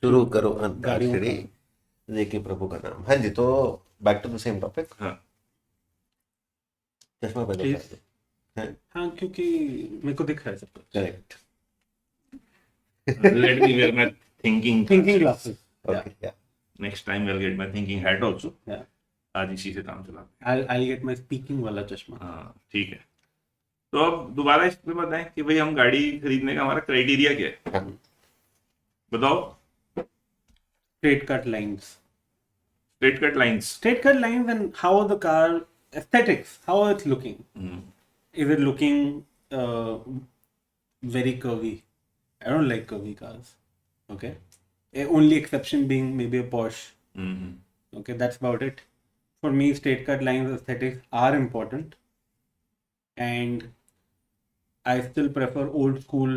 शुरू करो गाड़ियों अंताक्षरी, का। लेके प्रभु का नाम। हाँ जी, तो back to the same topic. हाँ चश्मा पहले Please. उतार दो। हाँ, क्योंकि मेरे को दिख रहा है सब कुछ। Correct. let me wear my thinking Thinking glasses. Okay, या next time I'll get my thinking hat also. Yeah. आज इसी से काम चलाते हैं। I'll get my speaking वाला चश्मा। हाँ ठीक है। तो अब दोबारा इसमें बताएं कि भाई हम गाड़ी खरीदने का हमारा क्राइटेरिया क्या है, हाँ। बताओ। Straight cut lines. Straight cut lines. Straight cut lines and how the car aesthetics, how it's looking. Is it looking very curvy? I don't like curvy cars. Okay. Only exception being maybe a Porsche. Okay, that's about it. For me, straight cut lines aesthetics are important, and I still prefer old school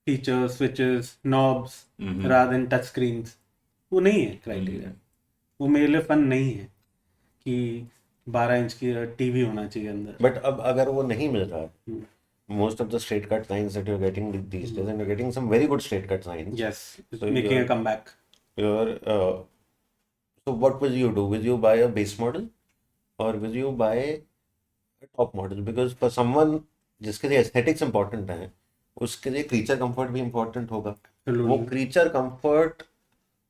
features, switches, knobs rather than touch screens. वो नहीं है criteria, वो मेरे लिए fun नहीं है कि 12 inch की टीवी होना चाहिए अंदर। बट अब अगर वो नहीं मिल रहा है, most of the straight cut lines that you're getting these days, and you're getting some very good straight cut lines. Yes, it's So making you're- a comeback. So what will you do? Will you buy a base model or will you buy a top model? Because for someone जिसके लिए aesthetics important है, उसके लिए creature comfort भी important होगा। Absolutely. वो creature comfort,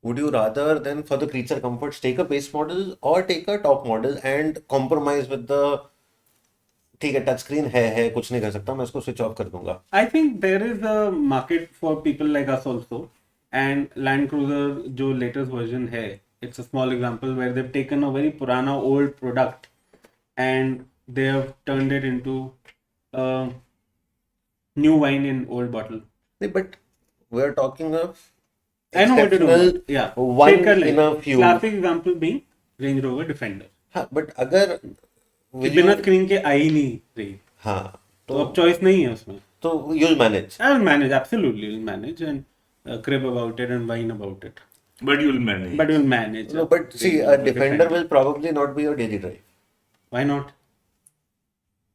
would you rather than for the creature comforts take a base model or take a top model and compromise with the, ठीक है टच स्क्रीन है कुछ नहीं कर सकता, मैं इसको स्विच ऑफ कर दूंगा। I think there is a market for people like us also, and Land Cruiser जो latest version है, it's a small example where they've taken a very purana old product and they have turned it into new wine in old bottle. नहीं, but we are talking of I know what you're talking exceptional about. Yeah, one Straight cut in a line. few। Classic example being Range Rover Defender. हाँ, but अगर कि will बिना you- screen के आ ही नहीं रही, हाँ तो अब चॉइस नहीं है उसमें। तो you'll manage। I'll manage, absolutely will manage and crib about it and whine about it. But you'll manage. But we'll manage. No, but see, a Defender will probably not be your daily drive। Why not?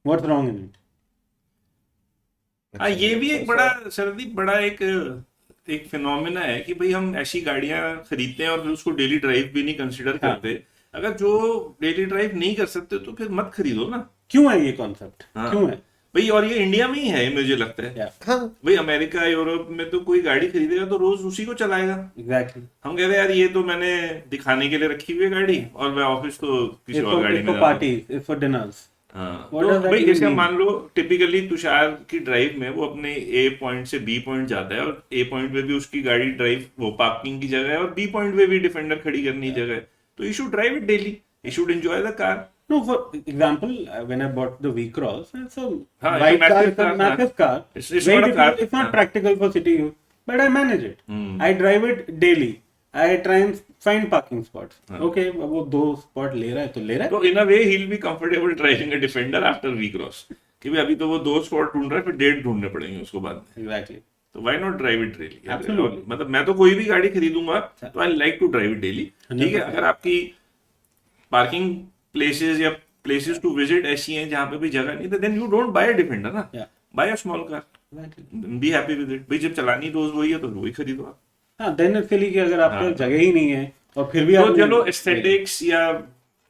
What's wrong in it? हाँ ये भी एक बड़ा सर्दी बड़ा एक phenomena है कि भाई हम ऐसी गाड़ियां खरीदते हैं और फिर उसको डेली ड्राइव भी नहीं कंसिडर करते। अगर जो डेली ड्राइव नहीं कर सकते तो फिर मत खरीदो ना। क्यों है ये कॉन्सेप्ट? हाँ। क्यों है? भाई और ये इंडिया में ही है मुझे लगता है। Yeah, हाँ भाई अमेरिका यूरोप में तो कोई गाड़ी खरीदेगा तो रोज उसी को चलाएगा। exactly. हम कहते हैं यार ये तो मैंने दिखाने के लिए रखी हुई है गाड़ी और मैं ऑफिस तो किसी It's और for, गाड़ी it's में for जाता हूँ। parties, it's for dinners. हाँ What तो does that भाई even जैसे mean? मान लो टिपिकली तुषार की ड्राइव में वो अपने ए पॉइंट से बी पॉइंट जाता है और ए पॉइंट पे भी उसकी गाड़ी ड्राइव वो पार्किंग की जगह है और बी पॉइंट पे भी डिफेंडर खड़ी करने की जगह है, तो you should drive it daily, you should enjoy the car. No, for example, when I bought the V-Cross, it's a हाँ, white it's a car, massive it's a car, massive car. It's Very not a car, difficult, it's not हाँ। practical for city use, but I manage it. I drive it daily. I try and find parking spots. Okay, अब वो 2 spot ले रहा है तो ले रहा है। तो in a way he will be comfortable driving a Defender after we cross कि भाई अभी तो वो 2 स्पॉट ढूंढ रहा है फिर 1.5 ढूंढने पड़ेंगे उसको बाद में। Exactly. तो why not drive it daily? Absolutely. मतलब मैं तो कोई भी गाड़ी खरीदूंगा तो I like to drive it daily. ठीक है, अगर आपकी पार्किंग प्लेसेस या प्लेसेस टू विजिट ऐसी हैं जहाँ पे भी जगह नहीं, तो then you don't buy a Defender ना, Yeah. Buy a small car, Exactly. Be happy with it. भाई जब चलानी रोज वही है तो वही खरीदो आप। हाँ, then it's silly कि अगर आपके हाँ। जगह ही नहीं है और फिर भी तो आप चलो एस्थेटिक्स या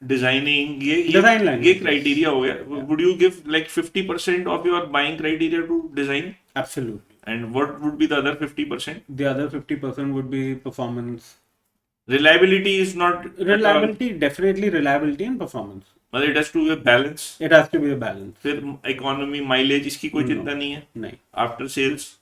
डिजाइनिंग Design line. ये क्राइटेरिया हो गया। Would you give like 50% of your buying criteria to design Absolutely. And what would be the other 50%? The other 50% would be performance. Reliability is not Reliability, definitely reliability and performance. मतलब it has to be balance. It has to be a balance. फिर economy mileage इसकी कोई चिंता नहीं है। नहीं, after sales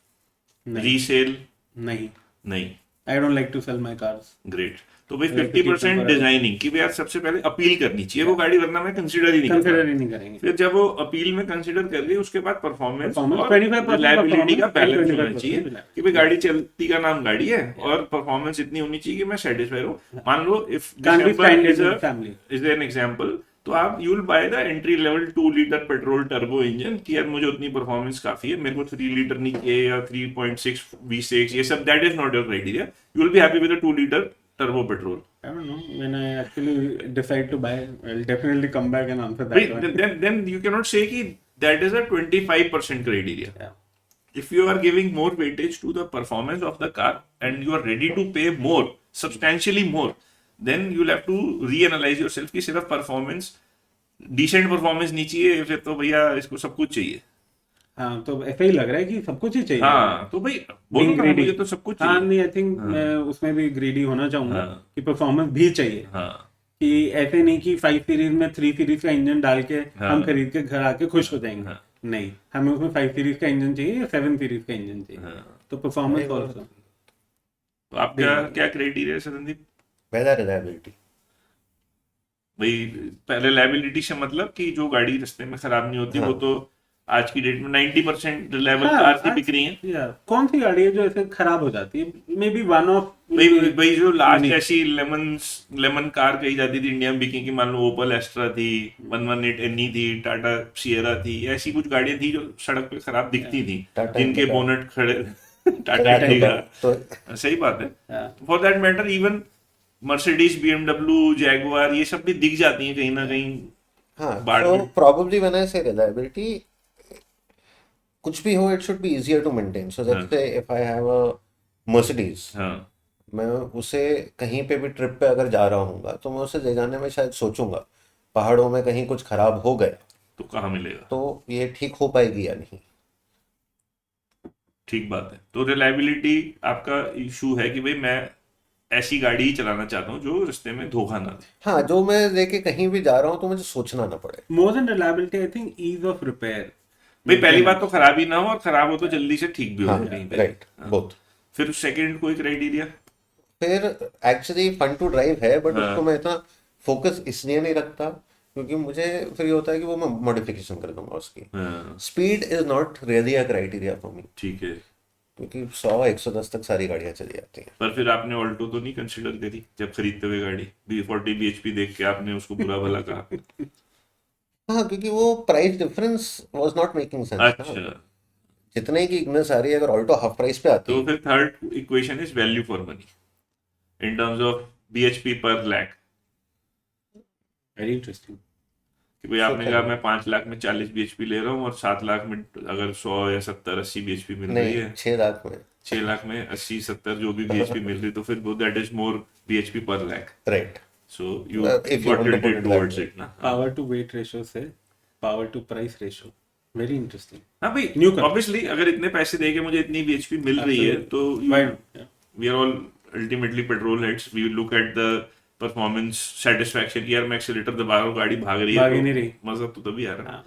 नहीं, resale नहीं. नहीं। I don't like to sell my cars. Great. तो भाई Like to keep them 50% forever. Designing की भी यार सबसे पहले अपील करनी चाहिए वो गाड़ी, वरना मैं कंसिडर ही नहीं करता। Consider ही नहीं करेंगे. फिर जब वो अपील में कंसिडर कर ली उसके बाद परफॉर्मेंस Performance, और 25% रिलायबिलिटी का performance, बैलेंस 25% होना चाहिए reliability. कि भाई गाड़ी चलती का नाम गाड़ी है और परफॉर्मेंस इतनी होनी चाहिए कि मैं सेटिस्फाई हूँ। मान लो if Can't be standard in family. Is an example, तो आप you will buy the entry level 2 litre petrol turbo engine कि यार मुझे उतनी परफॉर्मेंस काफी है, मेरे को 3 लीटर नहीं चाहिए या 3.6 V6, ये सब that is not your criteria. You will be happy with a 2 litre turbo petrol. I don't know. When I actually decide to buy, I'll definitely come back and answer that one. then you cannot say कि that is a 25% criteria. Yeah. if you are giving more weightage to the performance of the car and you are ready to pay more, substantially more, then you'll have to reanalyze yourself कि सिर्फ performance, decent performance नहीं चाहिए, फिर तो भैया इसको सब कुछ चाहिए। हाँ, तो ऐसा ही लग रहा है कि सब कुछ ही चाहिए। हाँ, तो भाई बोलो Being ना, greedy। मुझे तो सब कुछ हाँ, चाहिए। नहीं, आई थिंक मैं उसमें भी ग्रीडी होना चाहूंगा हाँ। कि परफॉर्मेंस भी चाहिए, हाँ, कि ऐसे नहीं कि 5 सीरीज में 3 सीरीज का इंजन डाल के हाँ। हम खरीद के घर आके खुश हो जाएंगे। हाँ। नहीं, हमें उसमें 5 सीरीज का इंजन चाहिए या 7 सीरीज का इंजन चाहिए। हाँ। तो परफॉर्मेंस नहीं, वो- ऑल्सो। तो आपका क्या क्राइटेरिया है संदीप? पहला रिलायबिलिटी। भाई पहले लाइबिलिटी से मतलब कि जो गाड़ी रास्ते में खराब नहीं होती, हाँ। वो तो आज की डेट में 90% रिलायबल हाँ, कार की आज- बिक रही है। यार कौन सी गाड़ी है जो ऐसे खराब हो जाती है? मे बी वन ऑफ भाई जो लास्ट unique। ऐसी लेमन कार कही जाती थी इंडिया में बिकी, की मान लो ओपल एस्ट्रा थी, 118 एनी थी, टाटा सिएरा थी, ऐसी कुछ गाड़ियां थी जो सड़क पे खराब दिखती थी, टाटा जिनके इंडिका। बोनेट खड़े टाटा तो इंडिका, सही बात है। For that matter even Mercedes, BMW, Jaguar, ये सब भी दिख जाती हैं कहीं ना कहीं। हाँ, बाढ़ so में। probably when I say reliability, कुछ भी हो, it should be easier to maintain. So let's say if I have a Mercedes, हाँ, मैं उसे कहीं पे भी ट्रिप पे अगर जा रहा हूँगा तो मैं उसे ले जाने में शायद सोचूंगा पहाड़ों में कहीं कुछ खराब हो गया तो कहाँ मिलेगा? तो ये ठीक हो पाएगी या नहीं। ठीक बात है। तो रिलायबिलिटी आपका इशू है कि भाई मैं ऐसी गाड़ी ही चलाना चाहता हूँ जो रास्ते में धोखा ना दे। हाँ, जो मैं लेके कहीं भी जा रहा हूँ तो मुझे सोचना ना पड़े। More than reliability, I think ease of repair. भाई पहली बात तो खराब ही ना हो, और खराब हो तो जल्दी से ठीक भी हो हाँ, कहीं पे। Right, both. फिर सेकंड कोई क्राइटेरिया? फिर एक्चुअली फन टू ड्राइव है, बट हाँ। उसको मैं इतना फोकस इसलिए नहीं रखता क्योंकि मुझे फिर ये होता है कि वो मैं मॉडिफिकेशन कर दूंगा उसकी। हाँ, speed is not really a criteria for me, ठीक है। क्योंकि 100-110 तक सारी गाड़ियां चली जाती हैं। पर फिर आपने ऑल्टो तो नहीं कंसिडर करी जब खरीदते हुए गाड़ी? 40 bhp देख के आपने उसको बुरा भला कहा? हाँ, क्योंकि वो price difference was not making sense. अच्छा, जितने की इग्निस आ रही है, अगर ऑल्टो हाफ प्राइस पे आती तो है। फिर third equation is value for money in terms of bhp per lakh. Very interesting. कि भाई आपने कहा मैं 5 लाख में 40 bhp ले रहा हूँ और 7 लाख में अगर 100 या 70-80 bhp मिल रही नहीं, है, 6 लाख में। 6 लाख में 80-70 जो भी bhp मिल रही, तो फिर वो that is more bhp per lakh. Right. So you If you got want to put tilted it towards that it ना। पावर टू वेट रेशियो से power to price ratio, very interesting. हाँ भाई, New car। ऑब्वियसली अगर इतने पैसे दे के मुझे इतनी bhp मिल रही है तो we are all ultimately petrol heads, we look at the performance satisfaction कि यार मैं एक्सीलेटर दबा रहा हूँ, गाड़ी भाग रही भाग ही है, नहीं तो रही। मजा तो तभी आ रहा है। हाँ।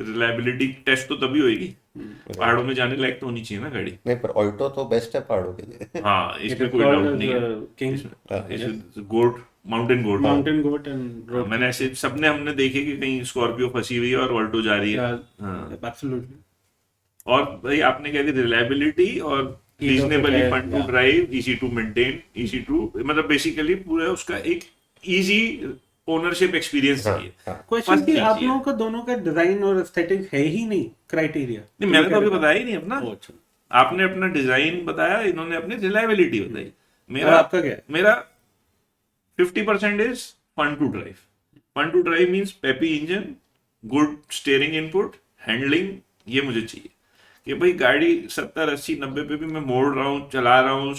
रिलायबिलिटी टेस्ट तो तभी होएगी, पहाड़ों में जाने लायक तो होनी चाहिए ना गाड़ी। नहीं, पर ऑल्टो तो बेस्ट है पहाड़ों के लिए। हाँ, इसमें कोई डाउट नहीं है। King goat, mountain goat. Mountain goat and road. मैंने ऐसे सबने हमने देखे कि कहीं स्कॉर्पियो फंसी हुई है और ऑल्टो जा रही है। हाँ। एब्सोल्युटली। और भाई आपने कह दी रिलायबिलिटी और Ease of reasonably repair, fun to yeah. Drive, easy to maintain, easy to, मतलब बेसिकली पूरा उसका एक इजी ओनरशिप एक्सपीरियंस हाँ, चाहिए। हाँ। क्वेश्चन First कि चीज आप ये। लोगों का दोनों का डिजाइन और एस्थेटिक है ही नहीं क्राइटेरिया। नहीं, मैंने तो अभी बताया ही नहीं अपना। ओह, अच्छा। आपने अपना डिजाइन बताया, इन्होंने अपनी रिलायबिलिटी बताई। और मेरा आपका क्या है? मेरा 50% is fun to drive. Fun to drive means peppy engine, good steering input, handling, ये मुझे चाहिए कि भाई गाड़ी 70, 80, 90 पे भी मैं मोड़ रहा हूँ, चला रहा हूँ,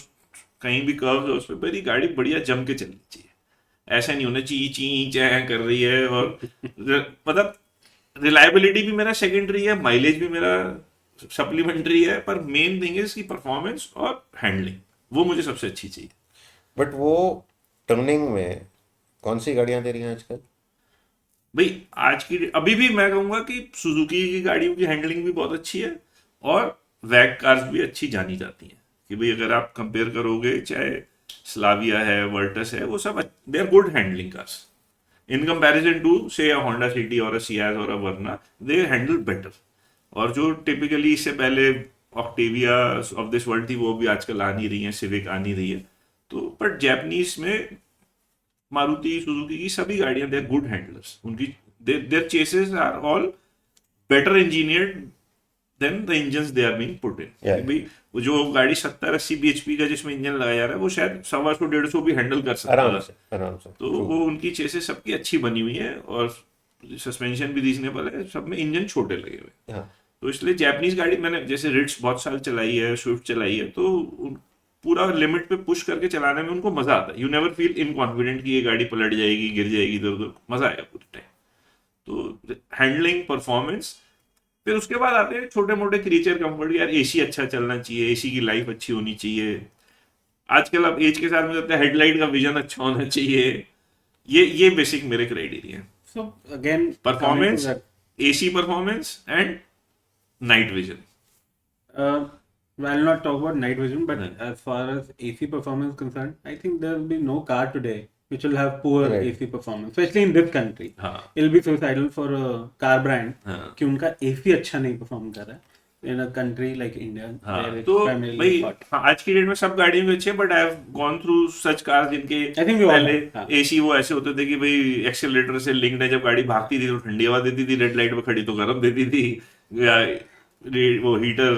कहीं भी कर्व है उस पर मेरी गाड़ी बढ़िया जम के चलनी चाहिए। ऐसा नहीं होना चाहिए ची चै कर रही है। और मतलब रिलायबिलिटी भी मेरा सेकेंडरी है, माइलेज भी मेरा सप्लीमेंट्री है, पर मेन थिंग इज की परफॉर्मेंस और हैंडलिंग वो मुझे सबसे अच्छी चाहिए। बट वो टर्निंग में कौन सी गाड़ियां दे रही हैं आजकल? भाई आज की अभी भी मैं कहूंगा कि सुजुकी की गाड़ियों की हैंडलिंग भी बहुत अच्छी है और वैग कार्स भी अच्छी जानी जाती हैं। कि भाई अगर आप कंपेयर करोगे, चाहे स्लाविया है, वर्टस है, वो सब they are good handling cars in comparison to से अ होंडा सिटी और अ सियाज और अ वर्ना, दे हैंडल बेटर। और जो टिपिकली इससे पहले ऑक्टेविया ऑफ दिस वर्ल्ड थी वो भी आजकल आ नहीं रही है, सिविक आ नहीं रही है। तो बट जैपनीज में मारुति सुजुकी की सभी गाड़ियां दे आर गुड हैंडलर्स। उनकी their chassis are all better engineered than the engines they are being put in. Yeah. भाई वो जो गाड़ी 70-80 bhp का जिसमें इंजन लगाया जा रहा है वो शायद 125-150 भी हैंडल कर सकता आराम है। से, आराम से। तो वो उनकी चेसेस सबकी अच्छी बनी हुई है और सस्पेंशन भी रीजनेबल है, सब में इंजन छोटे लगे हुए। हाँ, तो इसलिए जापानीज गाड़ी मैंने जैसे रिट्स बहुत साल चलाई है, स्विफ्ट चलाई है, तो पूरा लिमिट पे पुश करके चलाने में उनको मजा आता है. यू नेवर फील इनकॉन्फिडेंट कि ये गाड़ी पलट जाएगी, गिर जाएगी इधर उधर, मजा आएगा पूरे टाइम. तो हैंडलिंग, परफॉर्मेंस, फिर उसके बाद आते हैं छोटे मोटे क्रीचर कंफर्ट. यार एसी अच्छा चलना चाहिए, एसी की लाइफ अच्छी होनी चाहिए. आजकल अब एज के साथ मुझे लगता है हेडलाइट का विजन अच्छा होना चाहिए. ये बेसिक मेरे क्राइटेरिया हैं. So again, performance, coming to AC performance and night vision. that, I'll not talk about night vision, but Right. as far as AC performance concerned, I think there will be no car today which will have poor Right. AC performance, especially in this country. हाँ. It'll be suicidal for a car brand हाँ. कि उनका AC अच्छा नहीं perform कर रहा है. In a country like India, हाँ, where it's तो primarily भाई hot. हाँ, आज की डेट में सब गाड़ियों में अच्छे हैं, but I have gone through such cars जिनके I think we all पहले have, हाँ. एसी वो ऐसे होते थे कि भाई एक्सेलरेटर से लिंक्ड है, जब गाड़ी भागती थी तो ठंडी हवा देती थी, रेड लाइट पे खड़ी तो गर्म देती थी, या वो हीटर,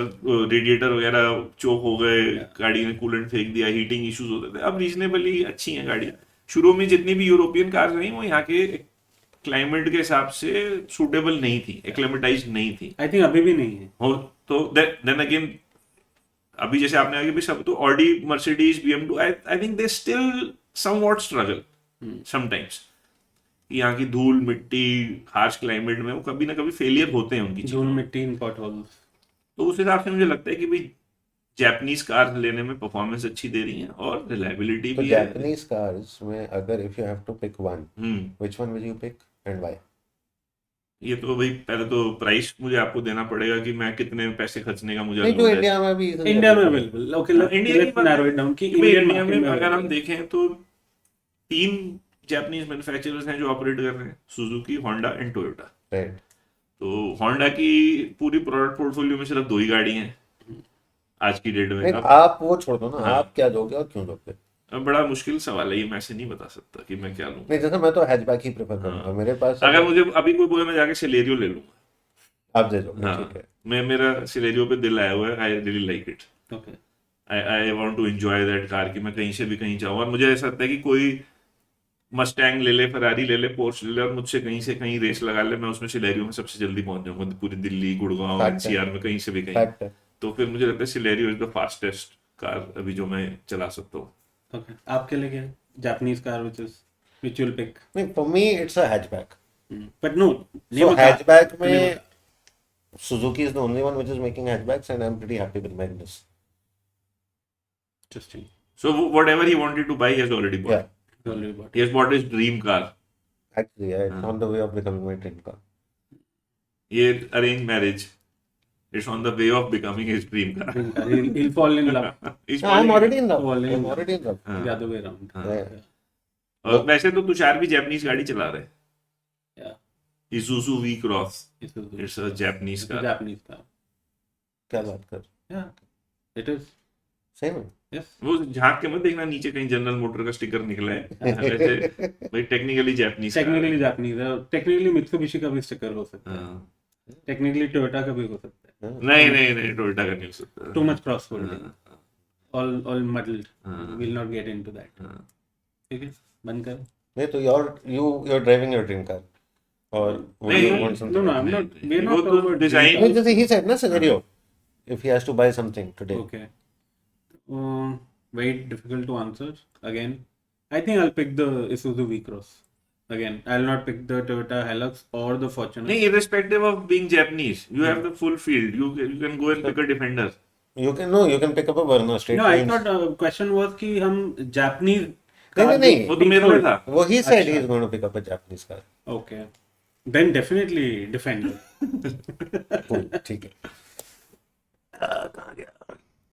रेडिएटर वगैरह चोक हो गए, गाड़ी ने कूलेंट फेंक दिया, हीटिंग इश्यूज होते थे. अब रीजनेबली अच्छी हैं गाड़ियाँ. शुरू में जितनी भी यूरोपियन कार्स रही वो यहाँ के क्लाइमेट के हिसाब से सूटेबल नहीं थी, एक्लेमेटाइज नहीं थी. I think अभी भी नहीं है. हो तो देन अगेन अभी जैसे आपने आगे भी सब तो Audi, Mercedes, BMW, I think they still somewhat struggle sometimes. यहाँ की धूल मिट्टी, हार्श क्लाइमेट में वो कभी ना कभी फेलियर होते हैं उनकी धूल चीजों. मिट्टी इन potholes. तो उस हिसाब से मुझे लगता है कि भाई जापानीज कार लेने में परफॉर्मेंस अच्छी दे रही है और रिलायबिलिटी तो भी है. Japanese cars में अगर if you have to pick one, which one will you pick and why? ये तो भाई पहले तो प्राइस मुझे आपको देना पड़ेगा कि मैं कितने पैसे खर्चने का मुझे नहीं, जो लोड है. इंडिया में भी easily इंडिया में available. अवेलेबल. Okay, इंडिया की let's बात narrow it down कि कि भाई इंडियन इंडिया मार्केट में में अगर हम available. देखें तो 3 जापानीज मैन्युफैक्चरर्स हैं जो ऑपरेट कर रहे हैं, Suzuki, Honda and Toyota. Right. तो होंडा की पूरी प्रोडक्ट पोर्टफोलियो में सिर्फ 2 ही गाड़ी हैं आज की डेट में. नहीं, अब आप वो छोड़ दो ना, हाँ. आप क्या दोगे और क्यों दोगे? अब बड़ा मुश्किल सवाल है ये, मैं ऐसे नहीं बता सकता कि मैं क्या लूं. नहीं, जैसे मैं तो हैचबैक ही प्रेफर करूंगा. मेरे पास अगर मुझे अभी कोई बोले मैं जाके सिलेरियो ले लूंगा. आप दे दो, हाँ, ठीक है. मेरा सिलेरियो पे दिल आया हुआ है. I really like it. Okay. I want to enjoy that car कि मैं कहीं से भी कहीं जाऊं. और मुझे ऐसा लगता है कि कोई मस्टैंग ले ले, फरारी ले ले, पोर्श ले ले और मुझसे कहीं से कहीं रेस लगा ले, मैं उसमें सिलेरियो में सबसे जल्दी पहुंच जाऊंगा. पूरी दिल्ली, गुड़गांव, Fact है. एनसीआर में कहीं से भी कहीं. फैक्ट है. तो फिर मुझे लगता है Celerio is the fastest car अभी जो मैं चला सकता हूँ. Okay. आपके लिए क्या? Japanese car which you'll pick. नहीं, for me it's a hatchback. But no, So name a car. hatchback Name a में car. Suzuki is the only one which is making hatchbacks and I'm pretty happy with my list. Interesting. So whatever he wanted to buy, he has already bought. Yeah. Already bought. He has bought his dream car. Actually, yeah, it's on the way of becoming my dream car. ये arranged marriage. It's on the way of becoming his dream car. He'll fall in love. He's No, I'm falling- already in love. Falling in I'm love. already in love. हाँ. The other way around. Yeah. और वैसे तो तुषार भी Japanese गाड़ी चला रहे हैं. Yeah. Isuzu V-Cross. It's a It's a Japanese car. Japanese car. क्या बात कर? Yeah. It is. Same है. Yes. वो झांक के मत देखना नीचे कहीं जनरल मोटर का स्टिकर निकला है. वैसे भाई टेक्निकली जापानीज Technically Japanese है. Technically Mitsubishi का भी स्टिकर हो सकता है. Technically Toyota का भी हो सकता है. नहीं टोयोटा का नहीं हो सकता. Too much cross holding. All muddled. We'll not get into that. ठीक है. बंद कर. नहीं तो you're driving your dream car. और would नहीं, you want something? No, I'm not. We're वो not तो talking about design- dream नहीं, जैसे he said ना scenario. If he has to buy something today. car. Okay. Very difficult to answer. Again, I think I'll pick the Isuzu V-Cross. Again, I'll not pick the Toyota Hilux or the Fortuner. नहीं, irrespective of being Japanese, you have the full field. You can go and pick a Defender. You can pick up a Verna straight. No, I lines. thought question was कि हम Japanese. नहीं, वो तो मेरे में था. वो he said अच्छा. he's going to pick up a Japanese car. Okay. Then definitely Defender. Cool, ठीक है. कहाँ गया?